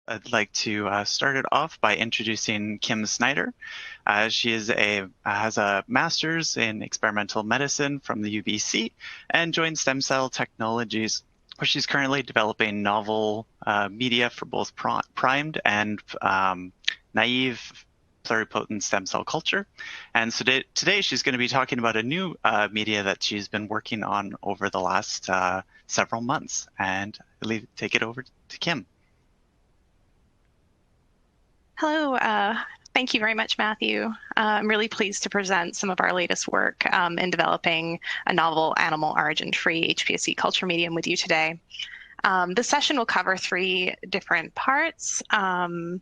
I'd like to start it off by introducing Kim Snyder. She has a master's in experimental medicine from the UBC and joined Stem Cell Technologies, where she's currently developing novel media for both primed and naive pluripotent stem cell culture. And so today she's going to be talking about a new media that she's been working on over the last several months. And I'll take it over to Kim. Hello, thank you very much, Matthew. I'm really pleased to present some of our latest work in developing a novel animal origin-free HPSC culture medium with you today. This session will cover 3 different parts, and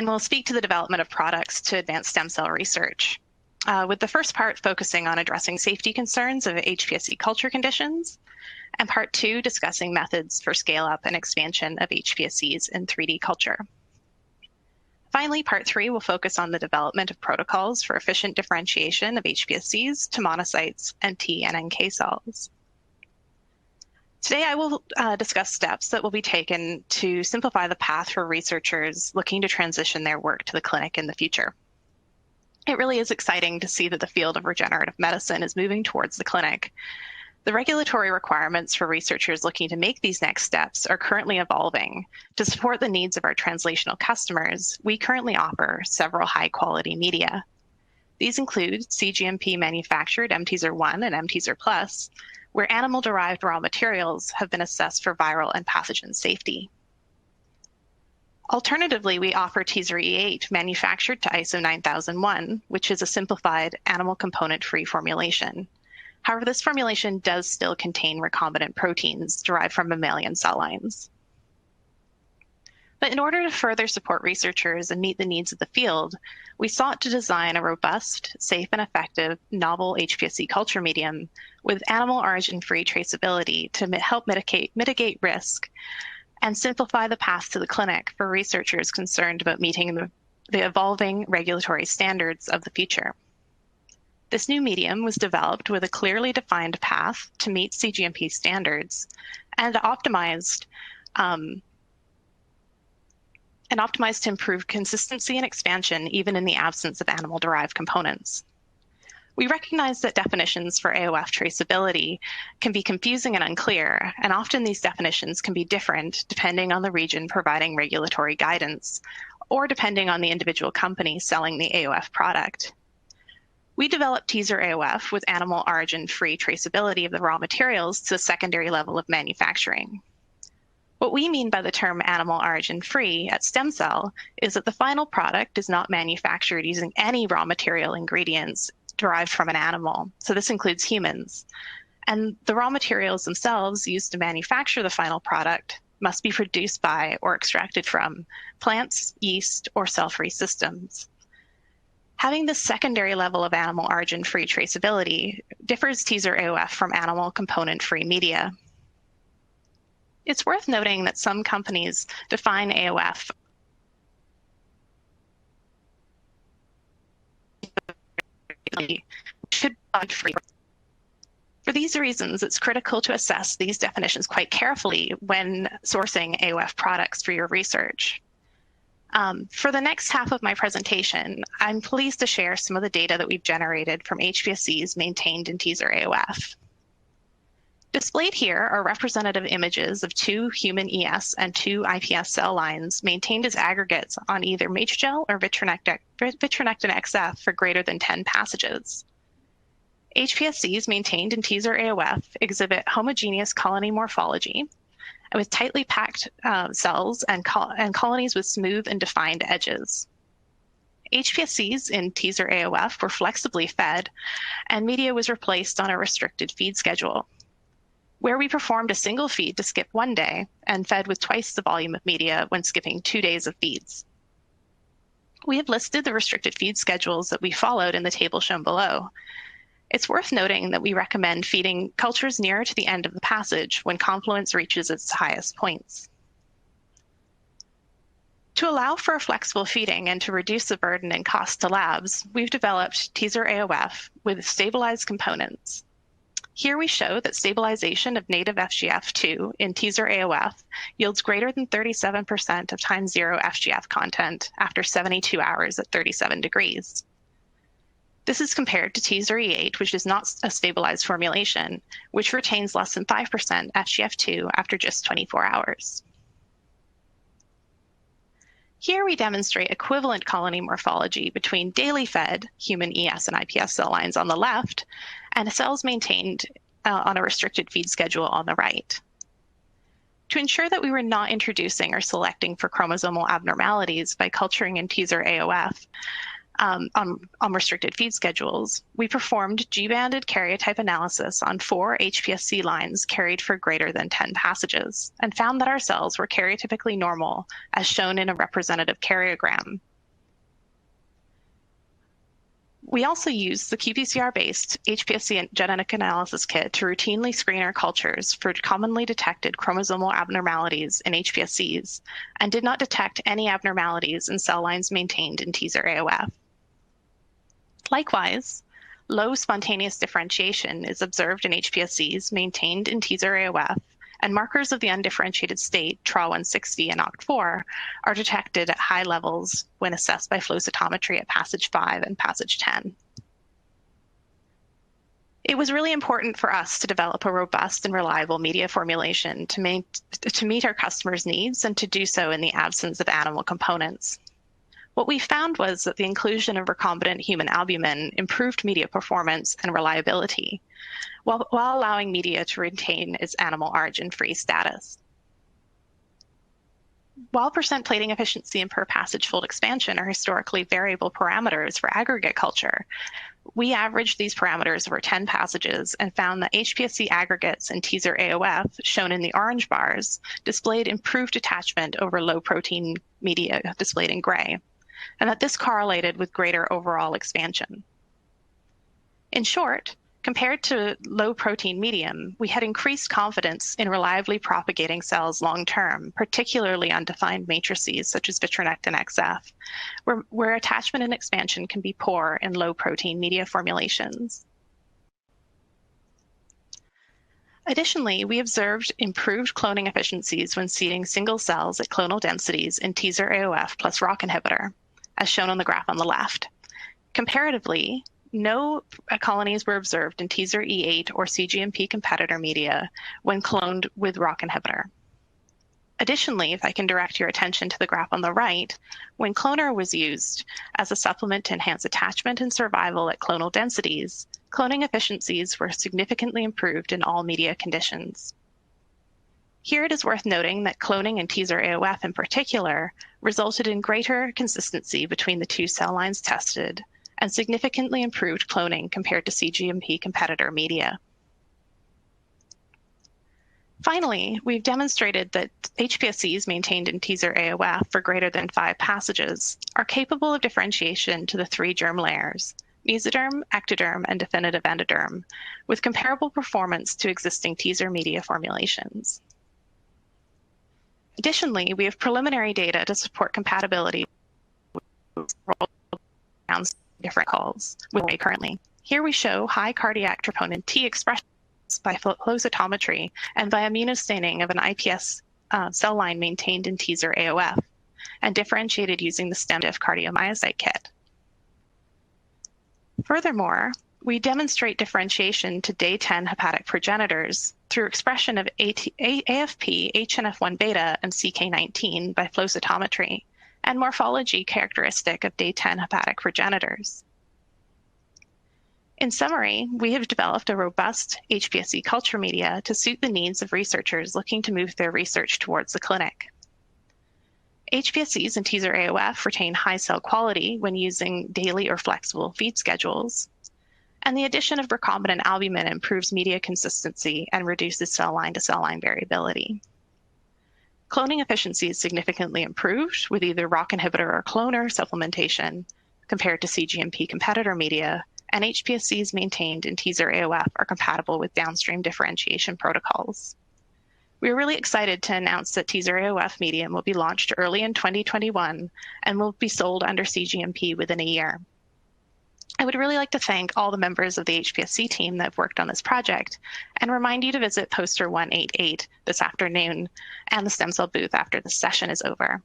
we'll speak to the development of products to advance stem cell research. With the first part focusing on addressing safety concerns of HPSC culture conditions, and part 2 discussing methods for scale-up and expansion of HPSCs in 3D culture. Finally, part 3 will focus on the development of protocols for efficient differentiation of HPSCs to monocytes and T and NK cells. Today, I will discuss steps that will be taken to simplify the path for researchers looking to transition their work to the clinic in the future. It really is exciting to see that the field of regenerative medicine is moving towards the clinic. The regulatory requirements for researchers looking to make these next steps are currently evolving. To support the needs of our translational customers, we currently offer several high-quality media. These include cGMP manufactured MTESR1 and MTESR Plus, where animal-derived raw materials have been assessed for viral and pathogen safety. Alternatively, we offer TeSR E8 manufactured to ISO 9001, which is a simplified animal component-free formulation. However, this formulation does still contain recombinant proteins derived from mammalian cell lines. But in order to further support researchers and meet the needs of the field, we sought to design a robust, safe, and effective novel HPSC culture medium with animal origin-free traceability to help mitigate risk and simplify the path to the clinic for researchers concerned about meeting the evolving regulatory standards of the future. This new medium was developed with a clearly defined path to meet cGMP standards and optimized to improve consistency and expansion even in the absence of animal-derived components. We recognize that definitions for Aof traceability can be confusing and unclear, and often these definitions can be different depending on the region providing regulatory guidance or depending on the individual company selling the Aof product. We developed TeSR AOF with animal origin-free traceability of the raw materials to the secondary level of manufacturing. What we mean by the term animal origin-free at STEMCELL is that the final product is not manufactured using any raw material ingredients derived from an animal. So this includes humans. And the raw materials themselves used to manufacture the final product must be produced by or extracted from plants, yeast, or cell-free systems. Having this secondary level of animal origin-free traceability differs TeSR AOF from animal component-free media. It's worth noting that some companies define AOF should be free. For these reasons, it's critical to assess these definitions quite carefully when sourcing AOF products for your research. For the next half of my presentation, I'm pleased to share some of the data that we've generated from HPSCs maintained in TeSR AOF. Displayed here are representative images of 2 human ES and 2 iPS cell lines maintained as aggregates on either Matrigel or vitronectin XF for greater than 10 passages. HPSCs maintained in TeSR AOF exhibit homogeneous colony morphology, with tightly packed cells and colonies with smooth and defined edges. HPSCs in TeSR AOF were flexibly fed, and media was replaced on a restricted feed schedule, where we performed a single feed to skip 1 day and fed with twice the volume of media when skipping 2 days of feeds. We have listed the restricted feed schedules that we followed in the table shown below. It's worth noting that we recommend feeding cultures nearer to the end of the passage when confluence reaches its highest points. To allow for a flexible feeding and to reduce the burden and cost to labs, we've developed TeSR AOF with stabilized components. Here we show that stabilization of native FGF2 in TeSR AOF yields greater than 37% of time zero FGF content after 72 hours at 37 degrees. This is compared to TeSR E8, which is not a stabilized formulation, which retains less than 5% FGF2 after just 24 hours. Here we demonstrate equivalent colony morphology between daily fed human ES and IPS cell lines on the left and cells maintained on a restricted feed schedule on the right. To ensure that we were not introducing or selecting for chromosomal abnormalities by culturing in TeSR AOF on restricted feed schedules, we performed G-banded karyotype analysis on 4 HPSC lines carried for greater than 10 passages and found that our cells were karyotypically normal, as shown in a representative karyogram. We also used the qPCR-based HPSC genetic analysis kit to routinely screen our cultures for commonly detected chromosomal abnormalities in HPSCs and did not detect any abnormalities in cell lines maintained in TeSR AOF. Likewise, low spontaneous differentiation is observed in HPSCs maintained in TeSR AOF, and markers of the undifferentiated state, TRA160 and OCT4, are detected at high levels when assessed by flow cytometry at passage 5 and passage 10. It was really important for us to develop a robust and reliable media formulation to meet our customers' needs and to do so in the absence of animal components. What we found was that the inclusion of recombinant human albumin improved media performance and reliability, while allowing media to retain its animal origin-free status. While percent plating efficiency and per passage fold expansion are historically variable parameters for aggregate culture, we averaged these parameters over 10 passages and found that HPSC aggregates in TeSR AOF, shown in the orange bars, displayed improved attachment over low protein media displayed in gray, and that this correlated with greater overall expansion. In short, compared to low protein medium, we had increased confidence in reliably propagating cells long-term, particularly undefined matrices such as vitronectin XF, where attachment and expansion can be poor in low protein media formulations. Additionally, we observed improved cloning efficiencies when seeding single cells at clonal densities in TeSR AOF plus ROCK inhibitor, as shown on the graph on the left. Comparatively, no colonies were observed in TeSR E8 or cGMP competitor media when cloned with ROCK inhibitor. Additionally, if I can direct your attention to the graph on the right, when cloner was used as a supplement to enhance attachment and survival at clonal densities, cloning efficiencies were significantly improved in all media conditions. Here it is worth noting that cloning in TeSR AOF in particular resulted in greater consistency between the two cell lines tested and significantly improved cloning compared to cGMP competitor media. Finally, we've demonstrated that HPSCs maintained in TeSR AOF for greater than 5 passages are capable of differentiation to the 3 germ layers, mesoderm, ectoderm, and definitive endoderm, with comparable performance to existing TeSR media formulations. Additionally, we have preliminary data to support compatibility with different calls currently. Here we show high cardiac troponin T expression by flow cytometry and by immunostaining of an IPS cell line maintained in TeSR AOF and differentiated using the STEMCELL cardiomyocyte kit. Furthermore, we demonstrate differentiation to day 10 hepatic progenitors through expression of AFP, HNF1 beta, and CK19 by flow cytometry, and morphology characteristic of day 10 hepatic progenitors. In summary, we have developed a robust HPSC culture media to suit the needs of researchers looking to move their research towards the clinic. HPSCs in TeSR AOF retain high cell quality when using daily or flexible feed schedules, and the addition of recombinant albumin improves media consistency and reduces cell line to cell line variability. Cloning efficiency is significantly improved with either ROCK inhibitor or cloner supplementation compared to cGMP competitor media, and HPSCs maintained in TeSR AOF are compatible with downstream differentiation protocols. We are really excited to announce that TeSR AOF medium will be launched early in 2021 and will be sold under cGMP within a year. I would really like to thank all the members of the HPSC team that have worked on this project and remind you to visit poster 188 this afternoon and the stem cell booth after the session is over.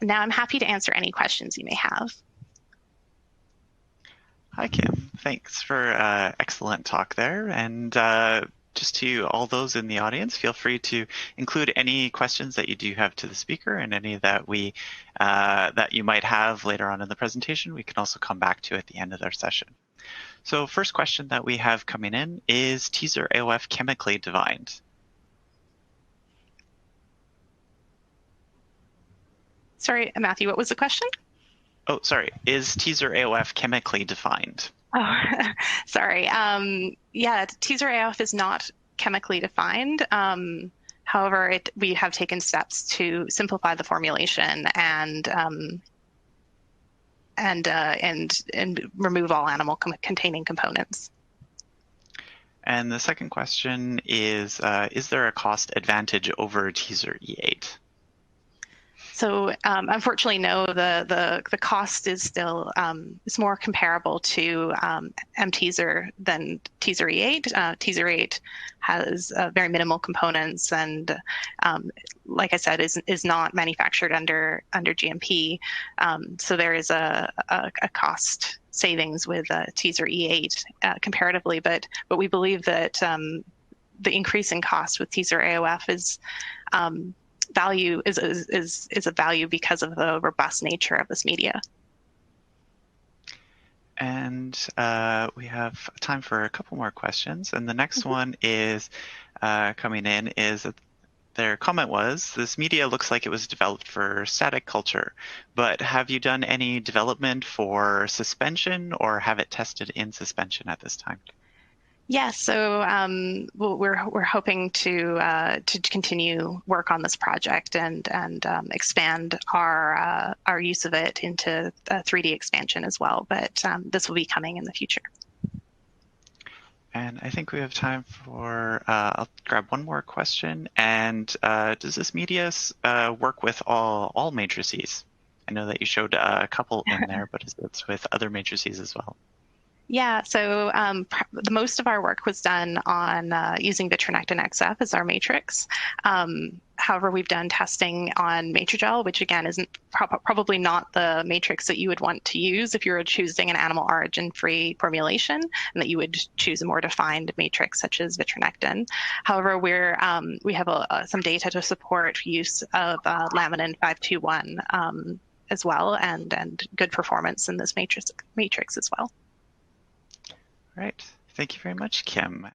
And now I'm happy to answer any questions you may have. Hi, Kim. Thanks for excellent talk there. And just to all those in the audience, feel free to include any questions that you do have to the speaker and any that that you might have later on in the presentation. We can also come back to at the end of our session. So first question that we have coming in is TeSR AOF chemically defined? Sorry, Matthew, what was the question? Oh, sorry. Is TeSR AOF chemically defined? Oh, sorry. Yeah, TeSR AOF is not chemically defined. However, we have taken steps to simplify the formulation and remove all animal-containing components. And the second question is there a cost advantage over TeSR E8? So unfortunately, no. The cost is still is more comparable to MTeSR than TeSR E8. TeSR E8 has very minimal components, and like I said, is not manufactured under GMP. So there is a cost savings with TeSR E8 comparatively, but we believe that the increase in cost with TeSR AOF is value is a value because of the robust nature of this media. And we have time for a couple more questions. And the next one is coming in is that their comment was, this media looks like it was developed for static culture, but have you done any development for suspension or have it tested in suspension at this time? Yes, so we're hoping to continue work on this project and expand our use of it into 3D expansion as well. But this will be coming in the future. And I think we have time for, I'll grab one more question. And does this media work with all matrices? I know that you showed a couple in there, but is it with other matrices as well? Yeah, so the most of our work was done on using vitronectin XF as our matrix. However, we've done testing on Matrigel, which again isn't probably not the matrix that you would want to use if you were choosing an animal origin-free formulation, and that you would choose a more defined matrix such as vitronectin. However, we have some data to support use of laminin 521 as well, and good performance in this matrix as well. All right. Thank you very much, Kim.